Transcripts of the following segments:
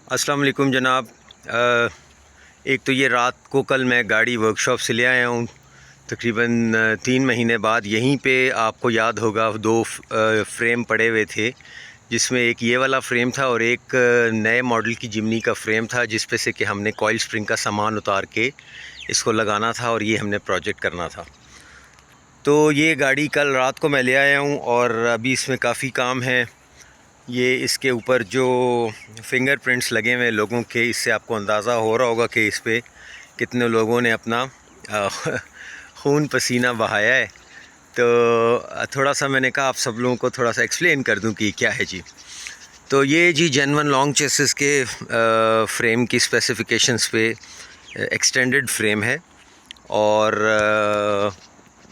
अस्सलाम वालेकुम जनाब। एक तो ये रात को कल मैं गाड़ी वर्कशॉप से ले आया हूँ तकरीबन 3 महीने बाद। यहीं पे आपको याद होगा दो फ्रेम पड़े हुए थे, जिसमें एक ये वाला फ्रेम था और एक नए मॉडल की जिमनी का फ्रेम था, जिस पे से कि हमने कॉइल स्प्रिंग का सामान उतार के इसको लगाना था और ये हमने प्रोजेक्ट करना था। तो ये गाड़ी कल रात को मैं ले आया हूँ और अभी इसमें काफ़ी काम है। ये इसके ऊपर जो फिंगरप्रिंट्स लगे हुए लोगों के, इससे आपको अंदाज़ा हो रहा होगा कि इस पे कितने लोगों ने अपना खून पसीना बहाया है। तो थोड़ा सा मैंने कहा आप सब लोगों को थोड़ा सा एक्सप्लेन कर दूं कि क्या है जी। तो ये जी जेनवन लॉन्ग चेसिस के फ्रेम की स्पेसिफिकेशंस पे एक्सटेंडेड फ्रेम है और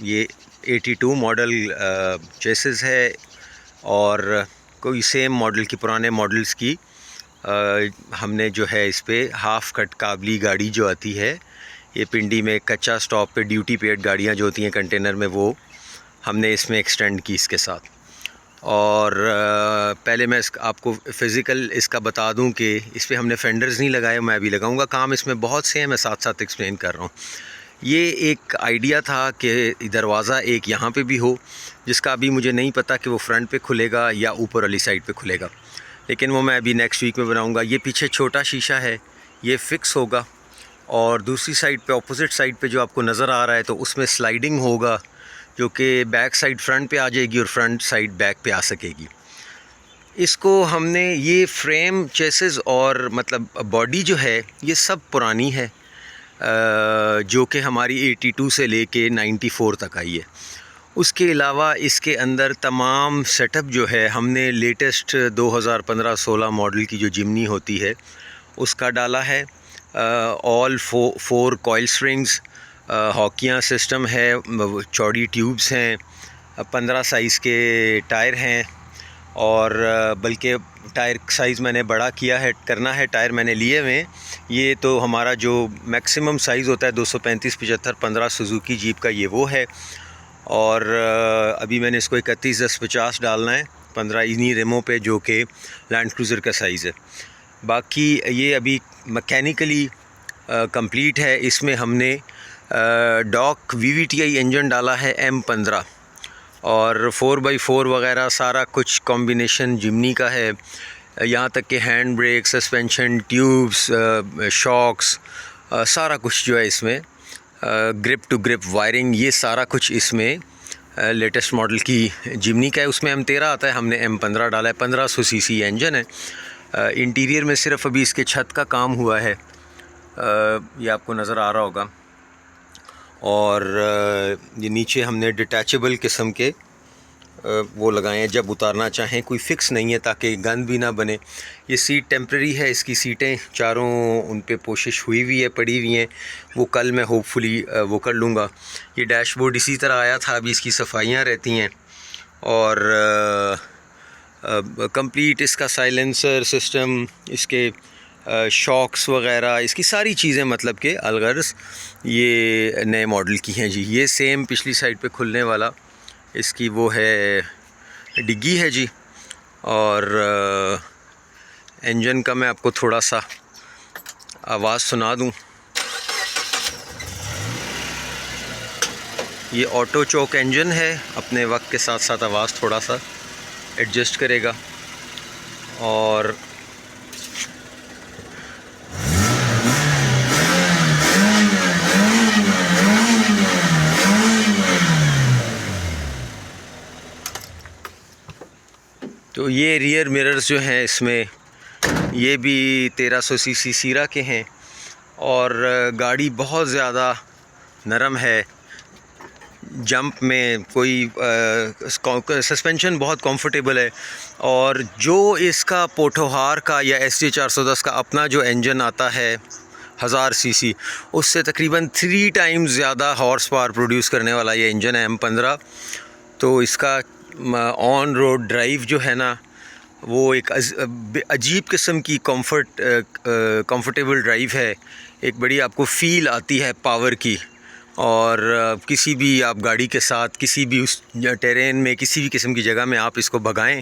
ये 82 मॉडल चेसिस है और कोई सेम मॉडल की पुराने मॉडल्स की हमने जो है इस पे हाफ़ कट काबली गाड़ी जो आती है, ये पिंडी में कच्चा स्टॉप पे ड्यूटी पेड गाड़ियाँ जो होती हैं कंटेनर में, वो हमने इसमें एक्सटेंड की इसके साथ। और पहले मैं आपको फ़िज़िकल इसका बता दूं कि इस पे हमने फेंडर्स नहीं लगाए, मैं अभी लगाऊंगा। काम इसमें बहुत से हैं, मैं साथ साथ एक्सप्लेन कर रहा हूँ। ये एक आइडिया था कि दरवाज़ा एक यहाँ पे भी हो, जिसका अभी मुझे नहीं पता कि वो फ्रंट पे खुलेगा या ऊपर वाली साइड पे खुलेगा, लेकिन वो मैं अभी नेक्स्ट वीक में बनाऊंगा। ये पीछे छोटा शीशा है, ये फ़िक्स होगा और दूसरी साइड पे, अपोजिट साइड पे जो आपको नज़र आ रहा है, तो उसमें स्लाइडिंग होगा जो कि बैक साइड फ्रंट पे आ जाएगी और फ्रंट साइड बैक पे आ सकेगी। इसको हमने ये फ्रेम चेसिस और मतलब बॉडी जो है ये सब पुरानी है, जो कि हमारी 82 से लेके 94 तक आई है। उसके अलावा इसके अंदर तमाम सेटअप जो है हमने लेटेस्ट 2015-16 मॉडल की जो जिमनी होती है उसका डाला है। ऑल फोर कॉइल स्प्रिंग्स, हॉकियाँ सिस्टम है, चौड़ी ट्यूब्स हैं, 15 साइज़ के टायर हैं और बल्कि टायर साइज़ मैंने बड़ा किया है, करना है। टायर मैंने लिए हुए। ये तो हमारा जो मैक्सिमम साइज़ होता है 235-75-15 सुजुकी जीप का, ये वो है। और अभी मैंने इसको 31-10-50 डालना है 15 इन्हीं रिमों पे, जो कि लैंड क्रूज़र का साइज़ है। बाकी ये अभी मैकेनिकली कंप्लीट है। इसमें हमने डॉक VVTi इंजन डाला है M15 और 4x4 वगैरह सारा कुछ कॉम्बिनेशन जिमनी का है, यहाँ तक कि hand brake, suspension, tubes, shocks, सारा कुछ जो है इसमें, ग्रिप टू ग्रिप वायरिंग, ये सारा कुछ इसमें लेटेस्ट मॉडल की जिमनी का है। उसमें M13 आता है, हमने M15 डाला है। 1500 सीसी इंजन है। इंटीरियर में सिर्फ अभी इसके छत का काम हुआ है, ये आपको नज़र आ रहा होगा। और ये नीचे हमने डिटैचेबल किस्म के वो लगाए हैं, जब उतारना चाहें, कोई फ़िक्स नहीं है ताकि गंद भी ना बने। ये सीट टेम्प्रेरी है, इसकी सीटें चारों उन पे पोशिश हुई हुई है, पड़ी हुई हैं, वो कल मैं होपफुली वो कर लूँगा। ये डैशबोर्ड इसी तरह आया था, अभी इसकी सफाइयाँ रहती हैं। और कंप्लीट इसका साइलेंसर सिस्टम, इसके शॉक्स वगैरह, इसकी सारी चीज़ें मतलब कि अलगर्ज ये नए मॉडल की हैं जी। ये सेम पिछली साइड पे खुलने वाला इसकी वो है, डिग्गी है जी। और इंजन का मैं आपको थोड़ा सा आवाज़ सुना दूं। ये ऑटो चोक इंजन है, अपने वक्त के साथ साथ आवाज़ थोड़ा सा एडजस्ट करेगा। और तो ये रियर मिरर्स जो हैं इसमें, ये भी 1300 सीसी सीरा के हैं और गाड़ी बहुत ज़्यादा नरम है। जंप में कोई सस्पेंशन बहुत कंफर्टेबल है। और जो इसका पोठोहार का या ST 410 का अपना जो इंजन आता है 1000 सीसी, उससे तकरीबन 3 टाइम्स ज़्यादा हॉर्स पावर प्रोड्यूस करने वाला ये इंजन है M15। तो इसका ऑन रोड ड्राइव जो है ना, वो एक अजीब किस्म की कंफर्टेबल ड्राइव है। एक बड़ी आपको फ़ील आती है पावर की। और किसी भी आप गाड़ी के साथ किसी भी उस टेरेन में, किसी भी किस्म की जगह में आप इसको भगाएं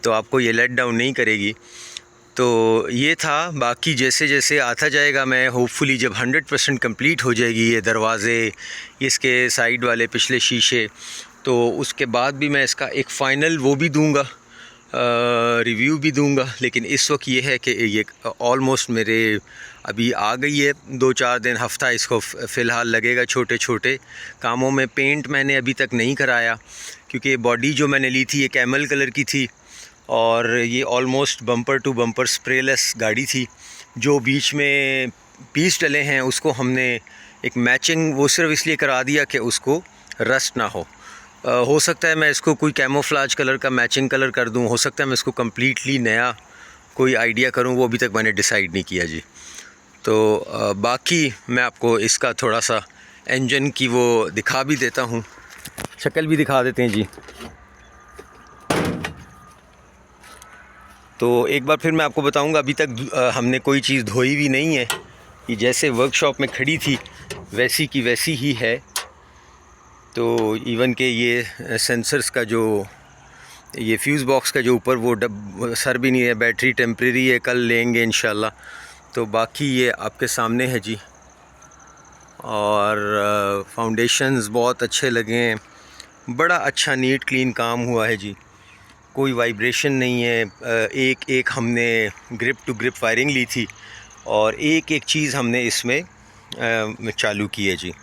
तो आपको ये लेट डाउन नहीं करेगी। तो ये था। बाकी जैसे जैसे आता जाएगा मैं होपफुली जब 100% कंप्लीट हो जाएगी ये दरवाज़े, इसके साइड वाले पिछले शीशे, तो उसके बाद भी मैं इसका एक फ़ाइनल वो भी दूंगा, रिव्यू भी दूंगा। लेकिन इस वक्त ये है कि ये ऑलमोस्ट मेरे अभी आ गई है, 2-4 दिन हफ़्ता इसको फ़िलहाल लगेगा छोटे छोटे कामों में। पेंट मैंने अभी तक नहीं कराया क्योंकि बॉडी जो मैंने ली थी ये कैमल कलर की थी और ये ऑलमोस्ट बम्पर टू बम्पर स्प्रेलेस गाड़ी थी। जो बीच में पीस डले हैं उसको हमने एक मैचिंग वो सिर्फ इसलिए करा दिया कि उसको रस्ट ना हो सकता है मैं इसको कोई कैमोफ्लाज कलर का मैचिंग कलर कर दूं, हो सकता है मैं इसको कम्प्लीटली नया कोई आइडिया करूं, वो अभी तक मैंने डिसाइड नहीं किया जी। तो बाकी मैं आपको इसका थोड़ा सा इंजन की वो दिखा भी देता हूं, शक्ल भी दिखा देते हैं जी। तो एक बार फिर मैं आपको बताऊंगा, अभी तक हमने कोई चीज़ धोई भी नहीं है, कि जैसे वर्कशॉप में खड़ी थी वैसी की वैसी ही है। तो इवन के ये सेंसर्स का जो ये फ्यूज़ बॉक्स का जो ऊपर वो सर भी नहीं है, बैटरी टेम्प्रेरी है, कल लेंगे इंशाल्लाह। तो बाकी ये आपके सामने है जी। और फाउंडेशंस बहुत अच्छे लगे हैं, बड़ा अच्छा नीट क्लीन काम हुआ है जी, कोई वाइब्रेशन नहीं है। एक एक हमने ग्रिप टू ग्रिप वायरिंग ली थी और एक एक चीज़ हमने इसमें चालू की है जी।